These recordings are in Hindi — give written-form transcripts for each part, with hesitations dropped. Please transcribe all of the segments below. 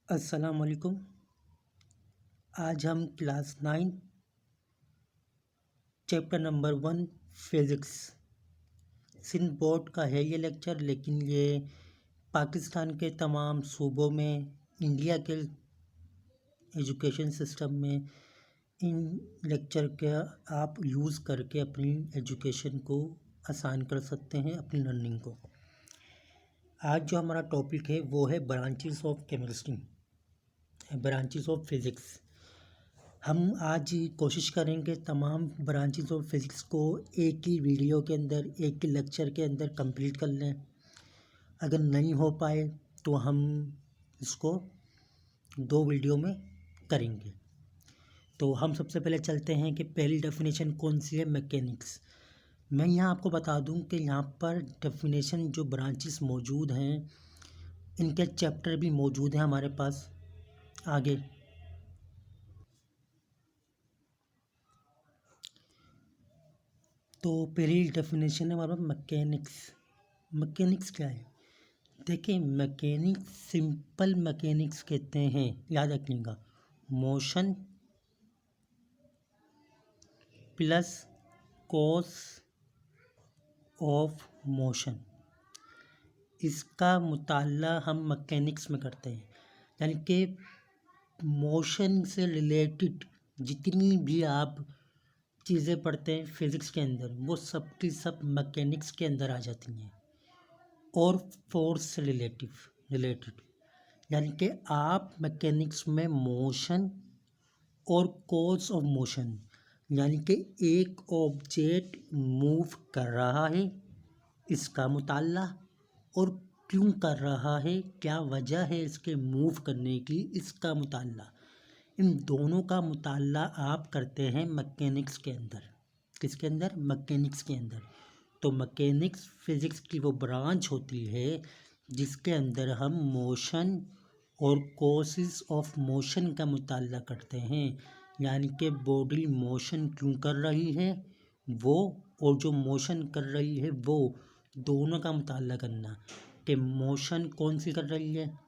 अस्सलाम वालेकुम। आज हम class 9 chapter number 1 physics Sindh board का है ये लेक्चर, लेकिन ये पाकिस्तान के तमाम सूबों में इंडिया के एजुकेशन सिस्टम में इन लेक्चर का आप यूज़ करके अपनी एजुकेशन को आसान कर सकते हैं, अपनी लर्निंग को। आज जो हमारा टॉपिक है वो है branches of chemistry, branches of physics. हम आज कोशिश करेंगे तमाम ब्रांचेस ऑफ फिज़िक्स को एक ही वीडियो के अंदर, एक ही लेक्चर के अंदर कंप्लीट कर लें। अगर नहीं हो पाए तो हम इसको 2 वीडियो में करेंगे। तो हम सबसे पहले चलते हैं कि पहली डेफिनेशन कौन सी है, मैकेनिक्स। मैं यहाँ आपको बता दूँ कि यहाँ पर डेफिनेशन जो ब्रांचेस मौजूद हैं इनके चैप्टर भी मौजूद हैं हमारे पास आगे। तो पहली डेफिनेशन है हमारे पास मैकेनिक्स। मैकेनिक्स क्या है? देखिए, मैकेनिक्स सिंपल मैकेनिक्स कहते हैं, याद रखिएगा। Motion plus cos of motion, इसका मुताला हम मैकेनिक्स में करते हैं। यानी कि मोशन से रिलेटेड जितनी भी आप चीज़ें पढ़ते हैं फिज़िक्स के अंदर, वो सब की सब मैकेनिक्स के अंदर आ जाती हैं। और फोर्स से रिलेटेड यानी कि आप मैकेनिक्स में मोशन और कॉज ऑफ मोशन, यानी कि एक ऑब्जेक्ट मूव कर रहा है इसका मुताला, और क्यों कर रहा है, क्या वजह है इसके मूव करने की, इसका मुताला। इन दोनों का मुताला आप करते हैं मैकेनिक्स के अंदर। किसके अंदर? मैकेनिक्स के अंदर। तो मैकेनिक्स फिज़िक्स की वो ब्रांच होती है जिसके अंदर हम मोशन और कॉजेस ऑफ मोशन का मुताला करते हैं। यानी कि बॉडी मोशन क्यों कर रही है वो, और जो मोशन कर रही है वो, दोनों का मुताला करना कि मोशन कौन सी कर रही है,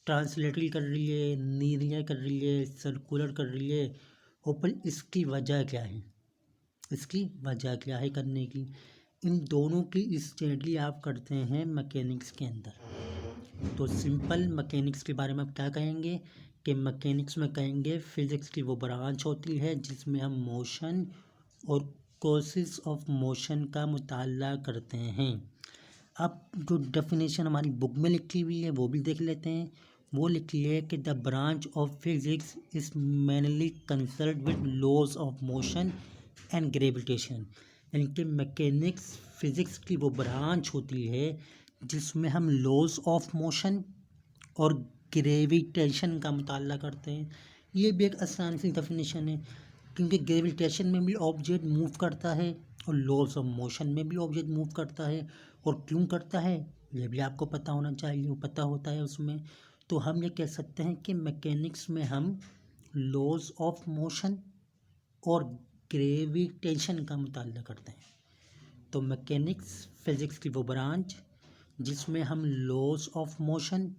ट्रांसलेटरी कर रही है, लीनियर कर रही है, सर्कुलर कर रही है, और पर इसकी वजह क्या है, इसकी वजह क्या है करने की। इन दोनों की स्टडी आप करते हैं मैकेनिक्स के अंदर। तो सिंपल मैकेनिक्स के बारे में आप क्या कहेंगे कि मैकेनिक्स में कहेंगे फिज़िक्स की वो ब्रांच होती है जिसमें हम मोशन और कॉजेस ऑफ मोशन का मुताला करते हैं। अब जो डेफिनेशन हमारी बुक में लिखी हुई है वो भी देख लेते हैं। वो लिखी है कि the branch of physics is mainly concern with laws of motion and gravitation. यानी कि मैकेनिक्स फिज़िक्स की वो ब्रांच होती है जिसमें हम लॉज ऑफ मोशन और ग्रेविटेशन का मुताला करते हैं। ये भी एक आसान सी डेफिनेशन है, क्योंकि ग्रेविटेशन में भी ऑब्जेक्ट मूव करता है और लॉज ऑफ मोशन में भी ऑब्जेक्ट मूव करता है, और क्यों करता है ये भी आपको पता होना चाहिए, वो पता होता है उसमें। तो हम ये कह सकते हैं कि मैकेनिक्स में हम लॉज ऑफ मोशन और ग्रेविटेशन का मुताला करते हैं। तो मैकेनिक्स फिज़िक्स की वो ब्रांच जिसमें हम लॉज ऑफ मोशन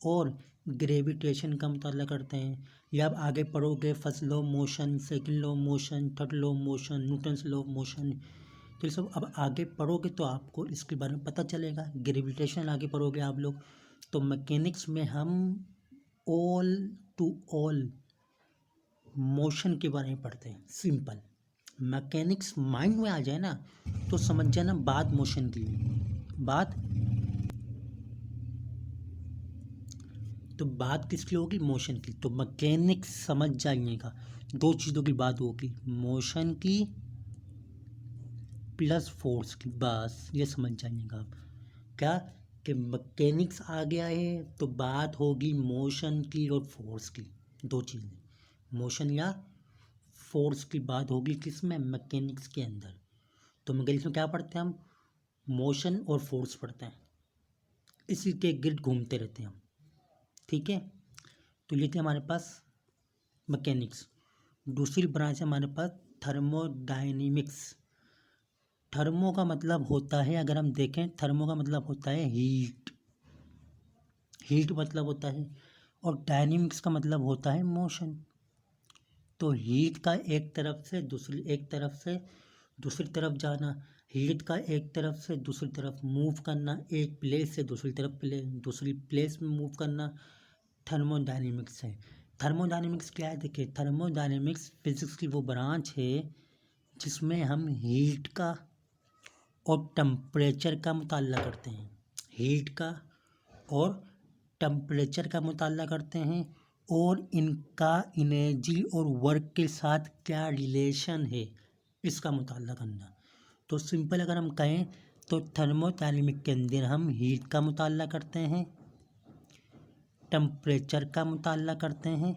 और ग्रेविटेशन का मुताला करते हैं। या आप आगे पढ़ोगे first law of motion, second law of motion, third law of motion, Newton's law of motion, तो ये सब अब आगे पढ़ोगे तो आपको इसके बारे में पता चलेगा। ग्रेविटेशन आगे पढ़ोगे आप लोग। तो मैकेनिक्स में हम ऑल टू ऑल मोशन के बारे में पढ़ते हैं। सिंपल मैकेनिक्स माइंड में आ जाए ना तो समझ जाना बात मोशन की है। बात किसकी होगी? मोशन की। तो मैकेनिक्स समझ जाइएगा, 2 चीज़ों की बात होगी, मोशन की प्लस फोर्स की, बस ये समझ जाइएगा आप। क्या कि मैकेनिक्स आ गया है तो बात होगी मोशन की और फोर्स की, 2 चीज़ें, मोशन या फोर्स की बात होगी किसमें? मैकेनिक्स के अंदर। तो मैकेनिक्स में क्या पढ़ते हैं हम? मोशन और फोर्स पढ़ते हैं, इसी के गिर्द घूमते रहते हैं हम। ठीक है, तो ये थी हमारे पास मैकेनिक्स। दूसरी ब्रांच है हमारे पास थर्मोडायनेमिक्स। थर्मो का मतलब होता है, अगर हम देखें, थर्मो का मतलब होता है हीट। हीट मतलब होता है और डायनेमिक्स का मतलब होता है मोशन। तो हीट का एक तरफ से दूसरी तरफ जाना, हीट का एक तरफ से दूसरी तरफ मूव करना, एक प्लेस से दूसरी तरफ दूसरी प्लेस में मूव करना, थर्मोडायनेमिक्स है। थर्मोडायनेमिक्स क्या है? देखिए, थर्मोडायनेमिक्स फिजिक्स की वो ब्रांच है जिसमें हम हीट का और टेम्परेचर का मुताला करते हैं। हीट का और टेम्परेचर का मुताला करते हैं और इनका एनर्जी और वर्क के साथ क्या रिलेशन है, इसका मुताला करना। तो सिंपल अगर हम कहें तो थर्मोडायनेमिक के अंदर हम हीट का मुताला करते हैं, टेम्परेचर का मुताला करते हैं,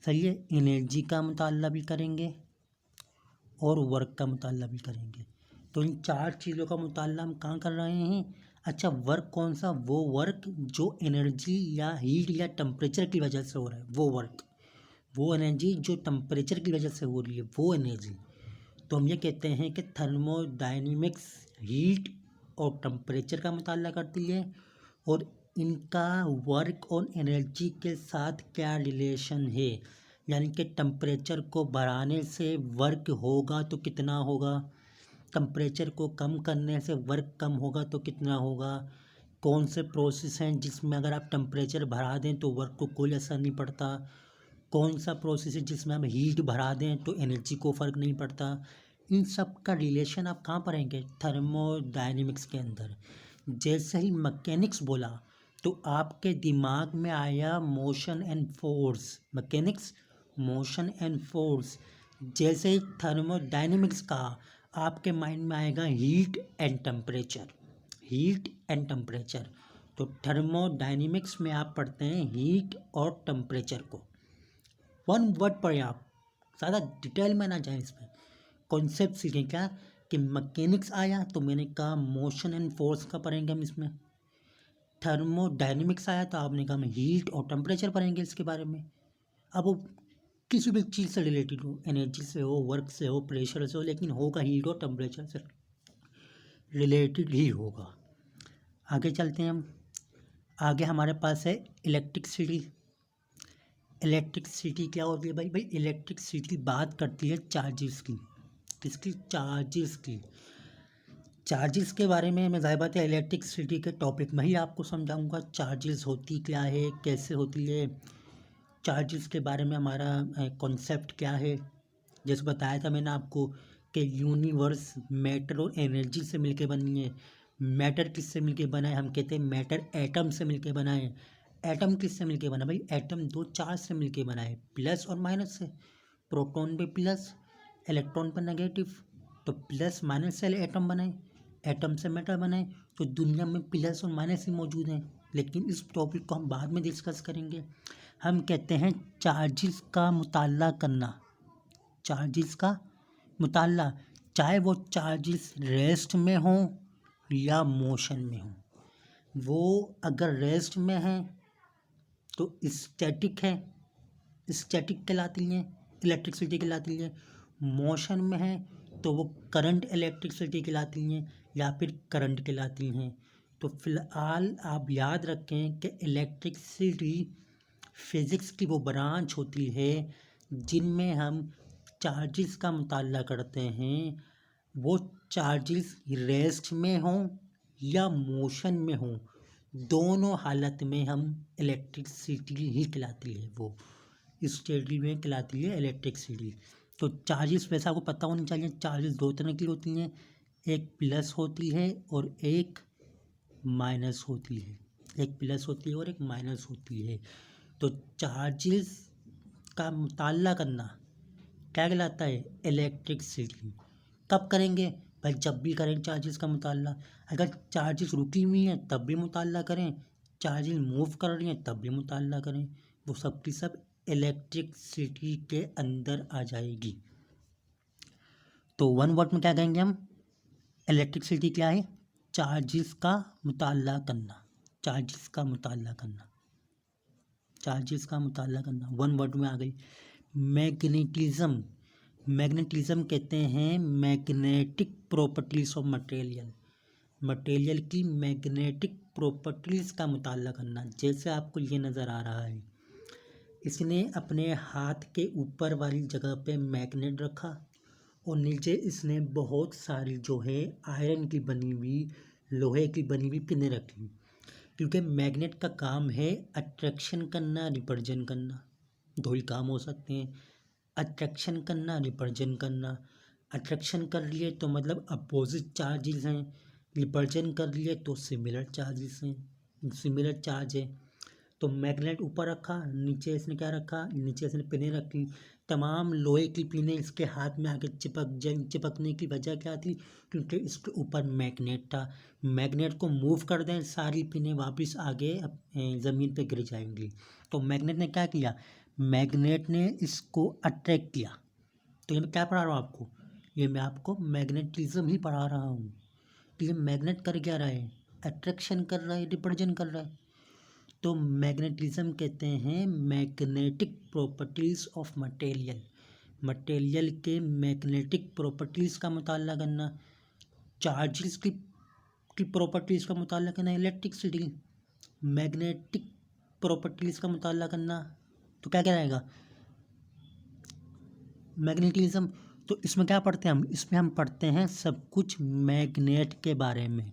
सही है, एनर्जी का मुताला भी करेंगे और वर्क का मुताला भी करेंगे। तो इन चार चीज़ों का मुताला हम कहाँ कर रहे हैं? अच्छा, वर्क कौन सा? वो वर्क जो एनर्जी या हीट या टेम्परेचर की वजह से हो रहा है वो वर्क, वो एनर्जी जो टेम्परेचर की वजह से हो रही है वो एनर्जी। तो हम ये कहते हैं कि थर्मोडायनेमिक्स हीट और टेम्परेचर का मुताला करती है और इनका वर्क और एनर्जी के साथ क्या रिलेशन है, यानी कि टेम्परेचर को बढ़ाने से वर्क होगा तो कितना होगा, टेम्परेचर को कम करने से वर्क कम होगा तो कितना होगा, कौन से प्रोसेस हैं जिसमें अगर आप टेम्परेचर बढ़ा दें तो वर्क को कोई असर नहीं पड़ता, कौन सा प्रोसेस है जिसमें हम हीट बढ़ा दें तो एनर्जी को फ़र्क नहीं पड़ता। इन सब का रिलेशन आप कहाँ पढ़ेंगे? थर्मोडायनेमिक्स के अंदर। जैसे ही मैकेनिक्स बोला तो आपके दिमाग में आया motion and force, mechanics motion and force. जैसे ही थर्मोडायनेमिक्स कहा आपके माइंड में आएगा heat and temperature, heat and temperature. तो थर्मोडायनेमिक्स में आप पढ़ते हैं हीट और टेम्परेचर को। वन वर्ड पढ़ें आप, ज़्यादा डिटेल में ना जाएं, इसमें कॉन्सेप्ट सीखें। क्या कि मैकेनिक्स आया तो मैंने कहा मोशन एंड फोर्स का पढ़ेंगे हम इसमें, थर्मोडायनेमिक्स आया तो आपने कहा हम हीट और टेम्परेचर पढ़ेंगे इसके बारे में। अब वो किसी भी चीज़ से रिलेटेड हो, एनर्जी से हो, वर्क से हो, प्रेशर से हो, लेकिन होगा हीट और टेम्परेचर से रिलेटेड ही होगा। आगे चलते हैं हम। आगे हमारे पास है इलेक्ट्रिसिटी। इलेक्ट्रिसिटी क्या होती है भाई? भाई इलेक्ट्रिसिटी बात करती है चार्जेस की। किसकी? चार्जेस की। चार्जेस के बारे में मैं ज़ाहिर बात है इलेक्ट्रिसिटी के टॉपिक में ही आपको समझाऊंगा चार्जेस होती क्या है, कैसे होती है, चार्जेस के बारे में हमारा कॉन्सेप्ट क्या है। जैसे बताया था मैंने आपको कि यूनिवर्स मैटर और एनर्जी से मिलके बनी है। मैटर किससे मिलके बना है? हम कहते हैं मैटर एटम से मिलके बना है। एटम किससे मिलके बना? भाई एटम दो चार्ज से मिलके बना है, प्लस और माइनस से। प्रोटॉन पे प्लस, इलेक्ट्रॉन पे नेगेटिव। तो प्लस माइनस से एटम बनाए, एटम से मैटर बनाए। तो दुनिया में प्लस और माइनस ही मौजूद हैं, लेकिन इस टॉपिक को हम बाद में डिस्कस करेंगे। हम कहते हैं चार्जेस का मुताला करना, चार्जेस का मुताला, चाहे वो चार्जेस रेस्ट में हों या मोशन में हों। वो अगर रेस्ट में हैं तो स्टैटिक है, स्टैटिक कहलाती हैं, इलेक्ट्रिसिटी कहलाती है। मोशन में है तो वो करंट इलेक्ट्रिसिटी कहलाती हैं या फिर करंट कहलाती हैं। तो फिलहाल आप याद रखें कि इलेक्ट्रिसिटी फिज़िक्स की वो ब्रांच होती है जिनमें हम चार्जेस का मुताला करते हैं। वो चार्जेस रेस्ट में हों या मोशन में हों, दोनों हालत में हम इलेक्ट्रिसिटी ही कहलाती है, वो स्टेडी में कहलाती है इलेक्ट्रिसिटी। तो चार्जेस वैसा आपको पता होना चाहिए, चार्जेस दो तरह की होती हैं, एक प्लस होती है और एक माइनस होती है, एक प्लस होती है और एक माइनस होती है। तो चार्जेस का मुताला करना क्या कहलाता है? इलेक्ट्रिसिटी। कब करेंगे भाई? जब भी करें चार्जेस का मुताला। अगर चार्जेस रुकी हुई हैं तब भी मुताला करें, चार्जेस मूव कर रही हैं तब भी मुताला करें, वो सब की सब इलेक्ट्रिसिटी के अंदर आ जाएगी। तो वन वर्ड में क्या कहेंगे हम? इलेक्ट्रिसिटी क्या है? चार्जेस का मुताला करना, चार्जेस का मुताला करना, चार्जेस का मुताला करना। वन वर्ड में आ गई। मैग्नेटिज्म, मैग्नेटिज्म कहते हैं magnetic properties of material. Material की मैग्नेटिक प्रॉपर्टीज़ का मुताला करना। जैसे आपको ये नज़र आ रहा है, इसने अपने हाथ के ऊपर वाली जगह पे मैग्नेट रखा और नीचे इसने बहुत सारी जो है आयरन की बनी हुई, लोहे की बनी हुई पिनें रखी, क्योंकि मैग्नेट का काम है अट्रैक्शन करना, रिपल्जन करना। दो ही काम हो सकते हैं, अट्रैक्शन करना, रिपल्जन करना। अट्रैक्शन कर लिए तो मतलब अपोजिट चार्जेस हैं, रिपल्जन कर लिए तो सिमिलर चार्जेस हैं, सिमिलर चार्ज है। तो मैग्नेट ऊपर रखा, नीचे इसने क्या रखा, नीचे इसने पिनें रखी। तमाम लोहे की पिनें इसके हाथ में आके चिपकने की वजह क्या थी, क्योंकि इसके ऊपर मैग्नेट था। मैग्नेट को मूव कर दें, सारी पिनें वापस आगे ज़मीन पे गिर जाएंगी। तो मैग्नेट ने क्या किया, मैग्नेट ने इसको अट्रैक्ट किया। तो ये मैं क्या पढ़ा रहा हूँ आपको, ये मैं आपको मैग्नेटिज्म ही पढ़ा रहा हूँ कि ये मैग्नेट कर क्या रहा है, अट्रैक्शन कर रहा है, रिपल्जन कर रहा है। तो मैग्नेटिज्म कहते हैं magnetic properties of material, material के मैग्नेटिक प्रॉपर्टीज़ का मुताला करना। चार्जेस की प्रॉपर्टीज़ का मुताला करना, इलेक्ट्रिसिटी, मैग्नेटिक प्रॉपर्टीज़ का मुताला करना। तो क्या रहेगा, मैग्नेटिज्म। तो इसमें क्या पढ़ते हैं हम, इसमें हम पढ़ते हैं सब कुछ मैग्नेट के बारे में,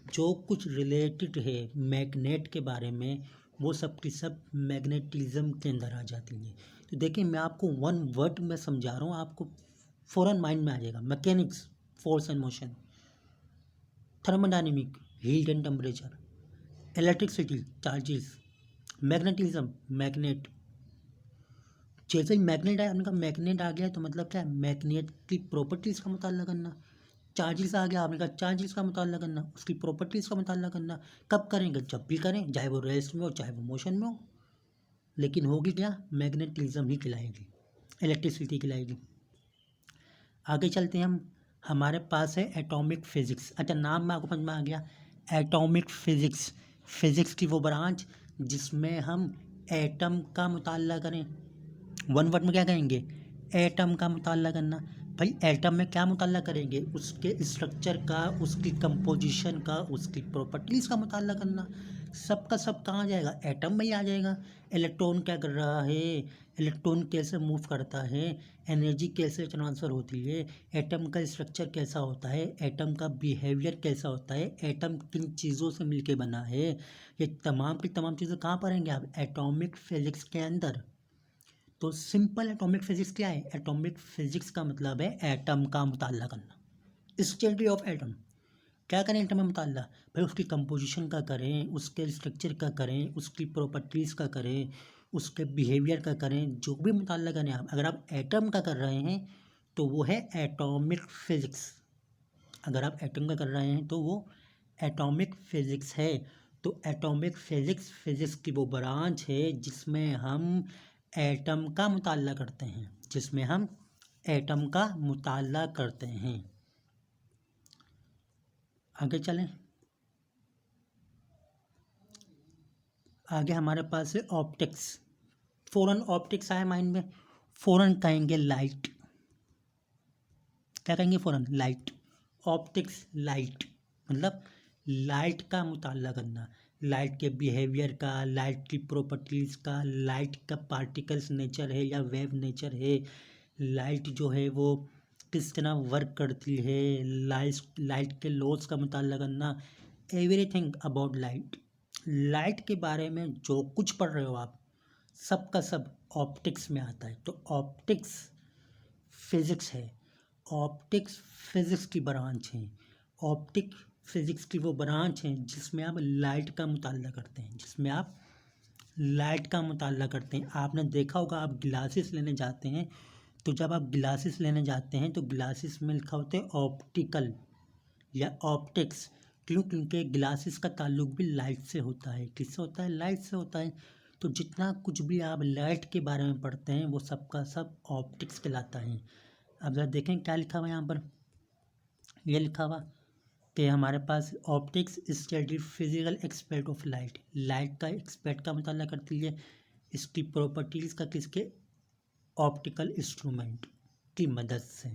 जो कुछ रिलेटेड है मैग्नेट के बारे में, वो सब की सब मैग्नेटिज्म के अंदर आ जाती हैं। तो देखिए मैं आपको वन वर्ड में समझा रहा हूँ, आपको फ़ौरन माइंड में आ जाएगा। Mechanics, force and motion, thermodynamic, heat and temperature, electricity, charges, magnetism, magnet. जैसे ही मैग्नेट आया, उनका मैग्नेट आ गया तो मतलब क्या है, मैग्नेट की प्रॉपर्टीज़ का मुताला करना। चार्जेस आ गया, आपने कहा चार्जेस का मुताला करना, उसकी प्रॉपर्टीज़ का मुताला करना। कब करेंगे, जब भी करें, चाहे वो रेस्ट में हो चाहे वो मोशन में हो, लेकिन होगी क्या, मैग्नेटिज्म ही खिलाएगी, इलेक्ट्रिसिटी खिलाएगी। आगे चलते हैं हम, हमारे पास है एटॉमिक फिजिक्स। अच्छा, नाम में आपको समझ में आ गया, एटॉमिक फिजिक्स, फिजिक्स की वो ब्रांच जिसमें हम एटम का मुताला करें। वन वर्ड में क्या कहेंगे, एटम का मुताला करना। भाई एटम में क्या मुताला करेंगे, उसके स्ट्रक्चर का, उसकी कंपोजिशन का, उसकी प्रॉपर्टीज़ का मुताला करना। सब का सब कहाँ जाएगा, एटम में ही आ जाएगा। इलेक्ट्रॉन क्या कर रहा है, इलेक्ट्रॉन कैसे मूव करता है, एनर्जी कैसे ट्रांसफ़र होती है, एटम का स्ट्रक्चर कैसा होता है, एटम का बिहेवियर कैसा होता है, एटम किन चीज़ों से मिलके बना है, ये तमाम की तमाम चीज़ें कहाँ पढ़ेंगे आप, एटॉमिक फिजिक्स के अंदर। तो सिंपल एटॉमिक फिजिक्स क्या है, एटॉमिक फिजिक्स का मतलब है एटम का मुताला करना, स्टडी ऑफ एटम। क्या करें एटम में मुताला, भाई उसकी कंपोजिशन का करें, उसके स्ट्रक्चर का करें, उसकी प्रॉपर्टीज़ का करें, उसके बिहेवियर का करें, जो भी मुताला करें आप। अगर आप एटम का कर रहे हैं तो वो है एटॉमिक फिजिक्स, अगर आप एटम का कर रहे हैं तो वो एटॉमिक फिजिक्स है। तो एटॉमिक फिजिक्स, फिजिक्स की वो ब्रांच है जिसमें हम एटम का मुताला करते हैं, जिसमें हम एटम का मुताला करते हैं। आगे चलें, आगे हमारे पास है ऑप्टिक्स। फ़ौरन ऑप्टिक्स आए माइंड में, फ़ौरन कहेंगे लाइट। क्या कहेंगे फ़ौरन, लाइट। ऑप्टिक्स, लाइट, मतलब लाइट का मुताला करना, लाइट के बिहेवियर का, लाइट की प्रॉपर्टीज़ का, लाइट का पार्टिकल्स नेचर है या वेव नेचर है, लाइट जो है वो किस तरह वर्क करती है, लाइट के लॉज का मुताला करना, एवरीथिंग अबाउट लाइट। लाइट के बारे में जो कुछ पढ़ रहे हो आप, सब का सब ऑप्टिक्स में आता है। तो ऑप्टिक्स फिजिक्स है, ऑप्टिक्स फिजिक्स की ब्रांच है। ऑप्टिक फिजिक्स की वो ब्रांच है जिसमें आप लाइट का मुताला करते हैं, जिसमें आप लाइट का मुताला करते हैं। आपने देखा होगा, आप ग्लासेस लेने जाते हैं तो जब आप ग्लासेस लेने जाते हैं तो ग्लासेस में लिखा होता है ऑप्टिकल या ऑप्टिक्स। क्यों, क्योंकि ग्लासेस का ताल्लुक भी लाइट से होता है। किससे होता है, लाइट से होता है। तो जितना कुछ भी आप लाइट के बारे में पढ़ते हैं वो सब का सब ऑप्टिक्स कहलाता है। अब जरा देखें क्या लिखा हुआ है यहाँ पर, ये लिखा हुआ कि हमारे पास optics study physical aspect of light, light का एक्सपेक्ट का मुताला करती है, इसकी प्रॉपर्टीज़ का किसके, ऑप्टिकल इंस्ट्रूमेंट की मदद से।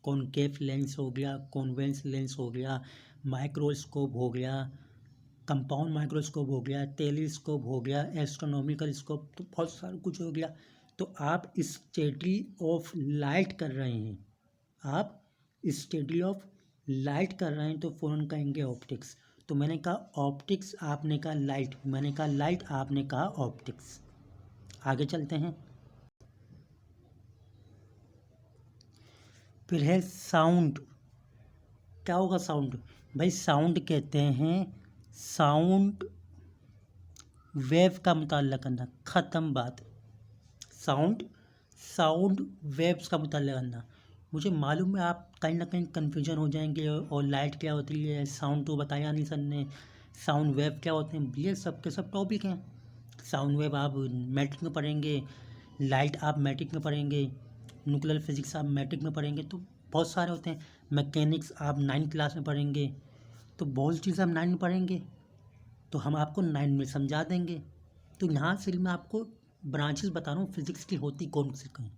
कॉनकेव लेंस हो गया, कॉन्वेक्स लेंस हो गया, माइक्रोस्कोप हो गया, कंपाउंड माइक्रोस्कोप हो गया, टेलीस्कोप हो गया, एस्ट्रोनॉमिकल स्कोप, तो बहुत सारा कुछ हो गया। तो आप स्टडी ऑफ लाइट कर रहे हैं, आप स्टडी ऑफ लाइट कर रहे हैं तो फ़ौरन कहेंगे ऑप्टिक्स। तो मैंने कहा ऑप्टिक्स, आपने कहा लाइट, मैंने कहा लाइट, आपने कहा ऑप्टिक्स। आगे चलते हैं। फिर है साउंड। क्या होगा साउंड? भाई साउंड कहते हैं साउंड वेव का मुताला करना, ख़त्म बात। साउंड वेव्स का मुताला करना। मुझे मालूम है आप कहीं ना कहीं कन्फ्यूजन हो जाएंगे, और लाइट क्या होती है, साउंड तो बताया नहीं सर ने, साउंड वेव क्या होते हैं। ये सब के सब टॉपिक हैं। साउंड वेव आप मैट्रिक में पढ़ेंगे, लाइट आप मैट्रिक में पढ़ेंगे, न्यूक्लियर फिजिक्स आप मैट्रिक में पढ़ेंगे, तो बहुत सारे होते हैं। मैकेनिक्स आप 9th क्लास में पढ़ेंगे, तो बहुत चीज़ें हम 9 में पढ़ेंगे, तो हम आपको 9 में समझा देंगे। तो यहाँ से मैं आपको ब्रांचेस बता रहा हूँ फिजिक्स की होती कौन सी कहीं।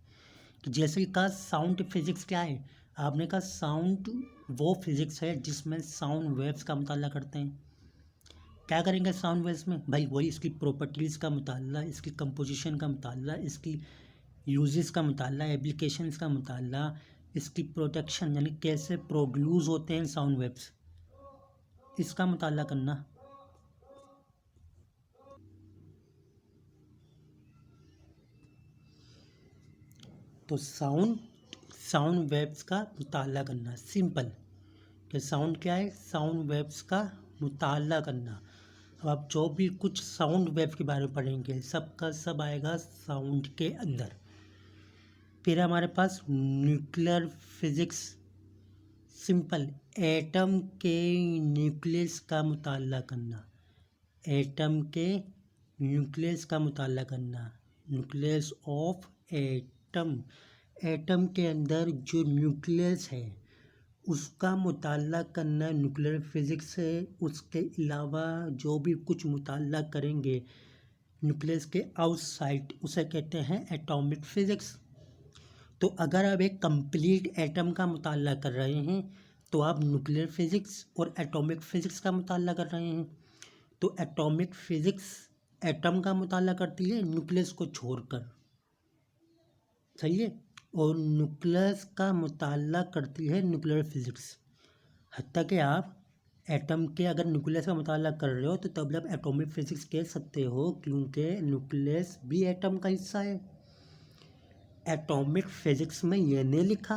तो जैसे कि कहा साउंड फिजिक्स क्या है, आपने कहा साउंड वो फिजिक्स है जिसमें साउंड वेव्स का मुताला करते हैं। क्या करेंगे साउंड वेव्स में? भाई वही इसकी प्रॉपर्टीज़ का मुताला, इसकी कंपोजिशन का मुताला, इसकी यूजेस का मुताला, एप्लीकेशंस का मुताला, इसकी प्रोटेक्शन यानी कैसे प्रोड्यूस होते हैं साउंड वेव्स, इसका मुताला करना। तो साउंड वेव्स का मुताला करना, सिंपल। कि साउंड क्या है? साउंड वेव्स का मुताला करना। अब आप जो भी कुछ साउंड वेव के बारे में पढ़ेंगे सब का सब आएगा साउंड के अंदर। फिर हमारे पास न्यूक्लियर फिजिक्स, सिंपल, एटम के न्यूक्लियस का मुताला करना, एटम के न्यूक्लियस का मुताला करना, न्यूक्लियस ऑफ एटम, एटम के अंदर जो न्यूक्लियस है उसका मुताला करना न्यूक्लियर फिजिक्स है। उसके अलावा जो भी कुछ मुताला करेंगे न्यूक्लियस के आउटसाइड, उसे कहते हैं एटॉमिक फिजिक्स। तो अगर आप एक कंप्लीट एटम का मुताला कर रहे हैं तो आप न्यूक्लियर फिजिक्स और एटॉमिक फिजिक्स का मुताला कर रहे हैं। तो एटॉमिक फिजिक्स एटम का मुताला करती है न्यूक्लियस को छोड़कर, सही है, और न्यूक्लियस का मुताला करती है न्यूक्लियर फिजिक्स। हत्ता कि आप एटम के अगर न्यूक्लियस का मुताला कर रहे हो तो तब आप एटॉमिक फिजिक्स कह सकते हो, क्योंकि न्यूक्लियस भी एटम का हिस्सा है। एटॉमिक फिजिक्स में ये नहीं लिखा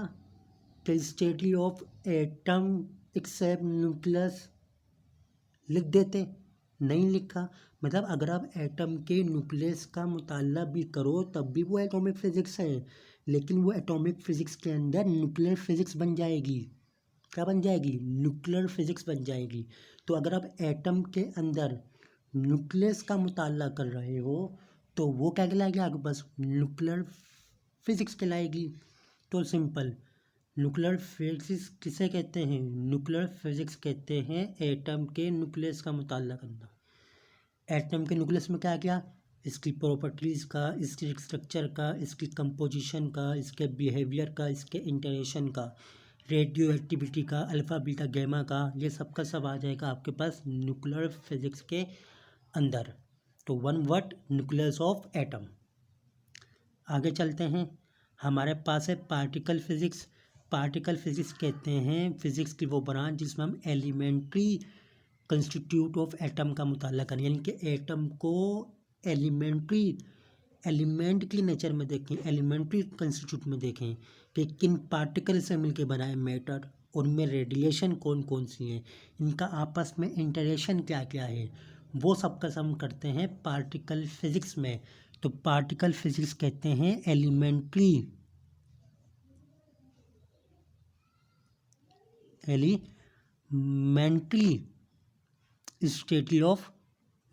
कि stately of atom except nucleus, लिख देते, नहीं लिखा। मतलब अगर आप एटम के न्यूक्लियस का मुताला भी करो तब भी वो एटॉमिक फिजिक्स है, लेकिन वो एटॉमिक फिजिक्स के अंदर न्यूक्लियर फिजिक्स बन जाएगी। क्या बन जाएगी? न्यूक्लियर फिजिक्स बन जाएगी। तो अगर आप एटम के अंदर न्यूक्लियस का मुताला कर रहे हो तो वो क्या कहलाएगी आपके पास? न्यूक्लियर फिजिक्स कहलाएगी। तो सिंपल, न्यूक्लियर फिजिक्स किसे कहते हैं? न्यूक्लियर फिजिक्स कहते हैं एटम के न्यूक्लियस का मुताला करना। एटम के न्यूक्लियस में क्या क्या? इसकी प्रॉपर्टीज़ का, इसके स्ट्रक्चर का, इसकी कंपोजिशन का, इसके बिहेवियर का, इसके इंटरेक्शन का, रेडियो एक्टिविटी का, अल्फ़ा बीटा गैमा का, ये सब का सब आ जाएगा आपके पास न्यूक्लियर फिजिक्स के अंदर। तो one word, nucleus of atom. आगे चलते हैं। हमारे पास है पार्टिकल फिजिक्स। पार्टिकल फिजिक्स कहते हैं फिजिक्स की वो ब्रांच जिसमें हम एलिमेंट्री कंस्टिट्यूट ऑफ एटम का मुताला करें, यानी कि एटम को एलिमेंट्री एलिमेंट की नेचर में देखें, एलिमेंट्री कंस्टिट्यूट में देखें कि किन पार्टिकल से मिलकर बना है मैटर, उनमें रेडिएशन कौन कौन सी है, इनका आपस में इंटरेक्शन क्या क्या है, वो सब का हम करते हैं पार्टिकल फिजिक्स में। तो पार्टिकल फिजिक्स कहते हैं elementary study of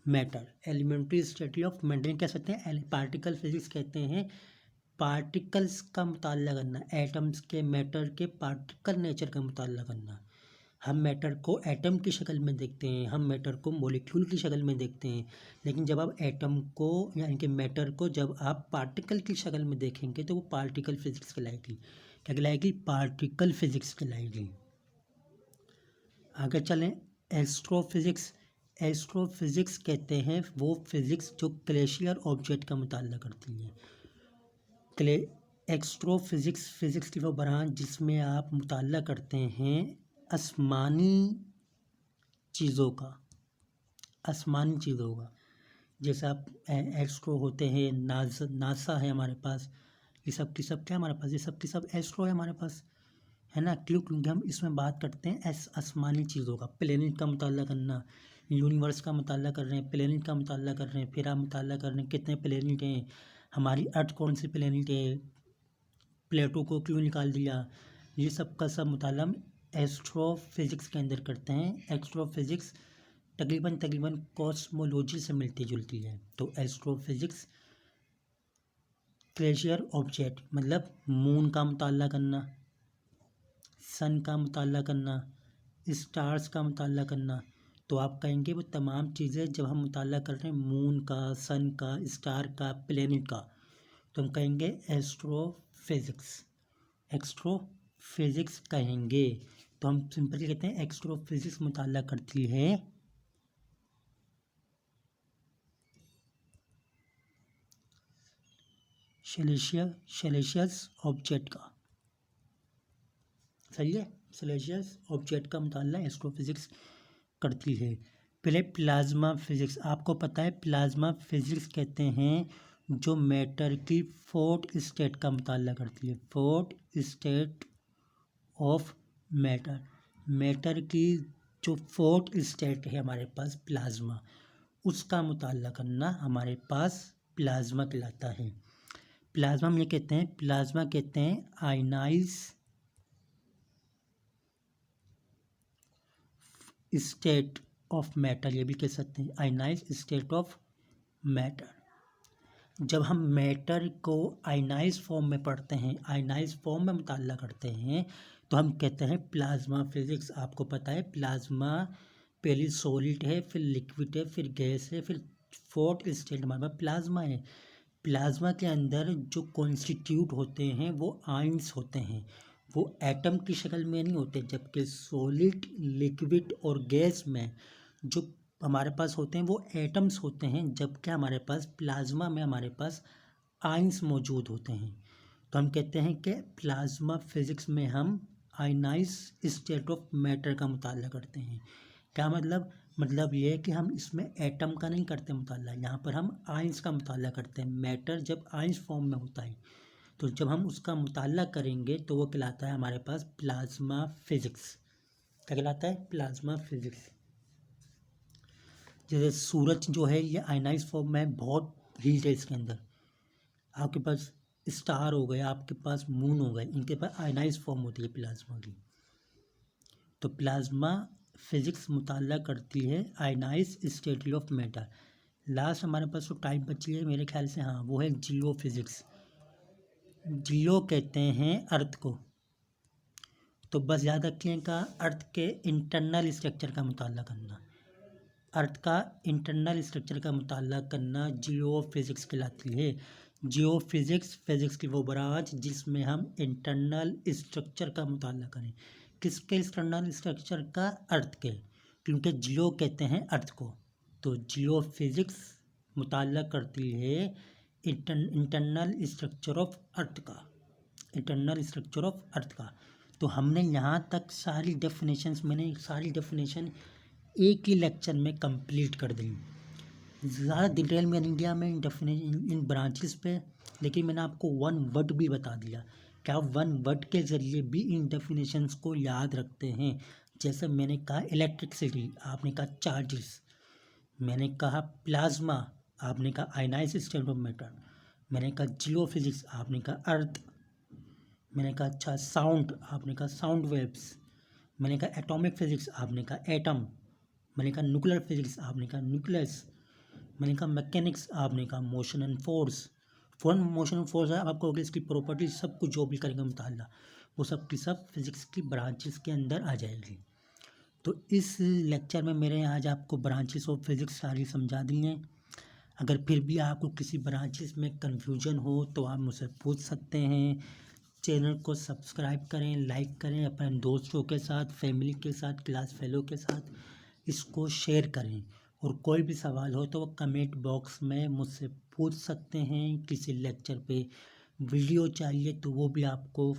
matter, elementary study of matter कह सकते हैं। पार्टिकल फिजिक्स कहते हैं पार्टिकल्स का मुताला करना, एटम्स के, मैटर के पार्टिकल नेचर का मुताला करना। हम मैटर को एटम की शक्ल में देखते हैं, हम मैटर को मॉलिक्यूल की शक्ल में देखते हैं, लेकिन जब आप एटम को यानी कि मैटर को जब आप पार्टिकल की शक्ल में देखेंगे तो वो पार्टिकल फिजिक्स कहलाएगी। क्या कहलाएगी? पार्टिकल फिजिक्स कहलाएगी। आगे चलें, एस्ट्रोफिज़िक्स। एस्ट्रोफिज़िक्स कहते हैं वो फिज़िक्स जो ग्लेशियर ऑब्जेक्ट का मुताला करती है। क्ले एस्ट्रोफिज़िक्स फिज़िक्स की वो ब्रांच जिसमें आप मुताला करते हैं आसमानी चीज़ों का, आसमानी चीज़ों का। जैसे आप एस्ट्रो होते हैं, नासा है हमारे पास, ये सब की सब क्या हमारे पास, ये सब की सब एस्ट्रो है हमारे पास, है ना। क्यों? क्योंकि हम इसमें बात करते हैं आसमानी चीज़ों का, प्लेनेट का मुताला करना, यूनिवर्स का मुताला कर रहे हैं, प्लेनेट का मुताला कर रहे हैं, फिर आप मुताला कर रहे हैं कितने प्लेनेट हैं, हमारी अर्थ कौन सी प्लेनेट है, प्लेटो को क्यों निकाल दिया, ये सब का सब मुताला हम एस्ट्रोफिज़िक्स के अंदर करते हैं। एस्ट्रोफिज़िक्स तकरीबन कॉस्मोलॉजी से मिलती जुलती है। तो एस्ट्रोफिज़िक्स ग्लेशियर ऑब्जेक्ट मतलब मून का मुताला करना, सन का मुताला करना, स्टार्स का मुताला करना। तो आप कहेंगे वो तमाम चीज़ें जब हम मुताला कर रहे हैं मून का, सन का, स्टार का, प्लेनेट का, तो हम कहेंगे एस्ट्रोफिज़िक्स, एक्स्ट्रोफिज़िक्स कहेंगे। तो हम सिंपली कहते हैं एक्स्ट्रोफिज़िक्स मुताला करती है सेलेशियस ऑब्जेक्ट का। सही है, सेलेशियस ऑब्जेक्ट का मुताला एस्ट्रोफिज़िक्स करती है। पहले प्लाज्मा फिज़िक्स, आपको पता है प्लाज्मा फिज़िक्स कहते हैं जो मैटर की फोर्थ स्टेट का मुताला करती है। Fourth state of matter, matter की जो फोर्थ स्टेट है हमारे पास प्लाज्मा, उसका मुताला करना हमारे पास प्लाज्मा कहलाता है। प्लाज्मा हम ये कहते हैं, प्लाज्मा कहते हैं आयनाइज स्टेट ऑफ मैटर, ये भी कह सकते हैं आयनाइज स्टेट ऑफ मैटर। जब हम मैटर को आयनाइज फॉर्म में पढ़ते हैं, आयनाइज फॉर्म में मुताला करते हैं, तो हम कहते हैं प्लाज्मा फिज़िक्स। आपको पता है प्लाज्मा पहले सॉलिड है, फिर लिक्विड है, फिर गैस है, फिर फोर्थ स्टेट हमारे पास प्लाज्मा है। प्लाज्मा के अंदर जो कॉन्स्टिट्यूट होते हैं वो आयंस होते हैं, वो एटम की शक्ल में नहीं होते, जबकि सॉलिड, लिक्विड और गैस में जो हमारे पास होते हैं वो एटम्स होते हैं, जबकि हमारे पास प्लाज्मा में हमारे पास आयंस मौजूद होते हैं। तो हम कहते हैं कि प्लाज्मा फिज़िक्स में हम आयनाइज स्टेट ऑफ मैटर का मुताला करते हैं। क्या मतलब ये है कि हम इसमें एटम का नहीं करते मुताला, यहाँ पर हम आयंस का मुताला करते हैं। मैटर जब आयंस फॉर्म में होता है, तो जब हम उसका मुताला करेंगे तो वो कहलाता है हमारे पास प्लाज्मा फिज़िक्स। क्या कहलाता है? Plasma physics. जैसे सूरज जो है ये आयनाइज फॉर्म में बहुत हीट है इसके अंदर, आपके पास स्टार हो गए, आपके पास मून हो गए, इनके पास आयनाइज फॉर्म होती है प्लाज्मा की। तो प्लाज्मा फिज़िक्स मुताला करती है ionize state of matter. Last हमारे पास जो टाइम बची है मेरे ख्याल से, हाँ, वो है जियो फिज़िक्स। जियो कहते हैं अर्थ को। तो बस याद रखिए का अर्थ के इंटरनल स्ट्रक्चर का मुताला करना, अर्थ का इंटरनल स्ट्रक्चर का मुताला करना जियो फिज़िक्स कहलाती है। जियो फिज़िक्स फिज़िक्स की वो ब्रांच जिसमें हम इंटरनल स्ट्रक्चर का मुताला करें। किसके इंटरनल स्ट्रक्चर का? अर्थ के, क्योंकि जियो कहते हैं अर्थ को। तो जियो फिज़िक्स मुताला करती है इंटरनल स्ट्रक्चर ऑफ अर्थ का, इंटरनल स्ट्रक्चर ऑफ अर्थ का। तो हमने यहाँ तक सारी डेफिनेशंस, मैंने सारी डेफिनेशन एक ही लेक्चर में कंप्लीट कर दी। ज़्यादा डिटेल में नहीं दिया मैं इन ब्रांचेस पे, लेकिन मैंने आपको वन वर्ड भी बता दिया। क्या वन वर्ड के ज़रिए भी इन डेफिनेशंस को याद रखते हैं? जैसे मैंने कहा इलेक्ट्रिसिटी, आपने कहा चार्जेस, मैंने कहा प्लाज्मा, आपने कहा आयनाइज स्टेट ऑफ मैटर, मैंने कहा जियो फिज़िक्स, आपने कहा अर्थ, मैंने कहा अच्छा साउंड, आपने कहा साउंड वेव्स, मैंने कहा एटॉमिक फिज़िक्स, आपने कहा एटम, मैंने कहा न्यूक्लियर फिज़िक्स, आपने कहा न्यूक्लियस, मैंने कहा मैकेनिक्स, आपने कहा motion and force. Motion and force है, आपको इसकी प्रॉपर्टी सब कुछ जो भी करेंगे मुताला, वो सब की सब फिज़िक्स की ब्रांचेस के अंदर आ जाएगी। तो इस लेक्चर में मेरे आज आपको ब्रांचेस ऑफ फिज़िक्स सारी समझा दी हैं। अगर फिर भी आपको किसी ब्रांचेस में कन्फ्यूजन हो तो आप मुझसे पूछ सकते हैं। चैनल को सब्सक्राइब करें, लाइक करें, अपने दोस्तों के साथ, फैमिली के साथ, क्लास फेलो के साथ इसको शेयर करें। और कोई भी सवाल हो तो वो कमेंट बॉक्स में मुझसे पूछ सकते हैं। किसी लेक्चर पे वीडियो चाहिए तो वो भी आपको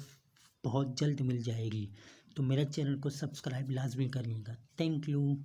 बहुत जल्द मिल जाएगी। तो मेरे चैनल को सब्सक्राइब लाजमी करिएगा। Thank you.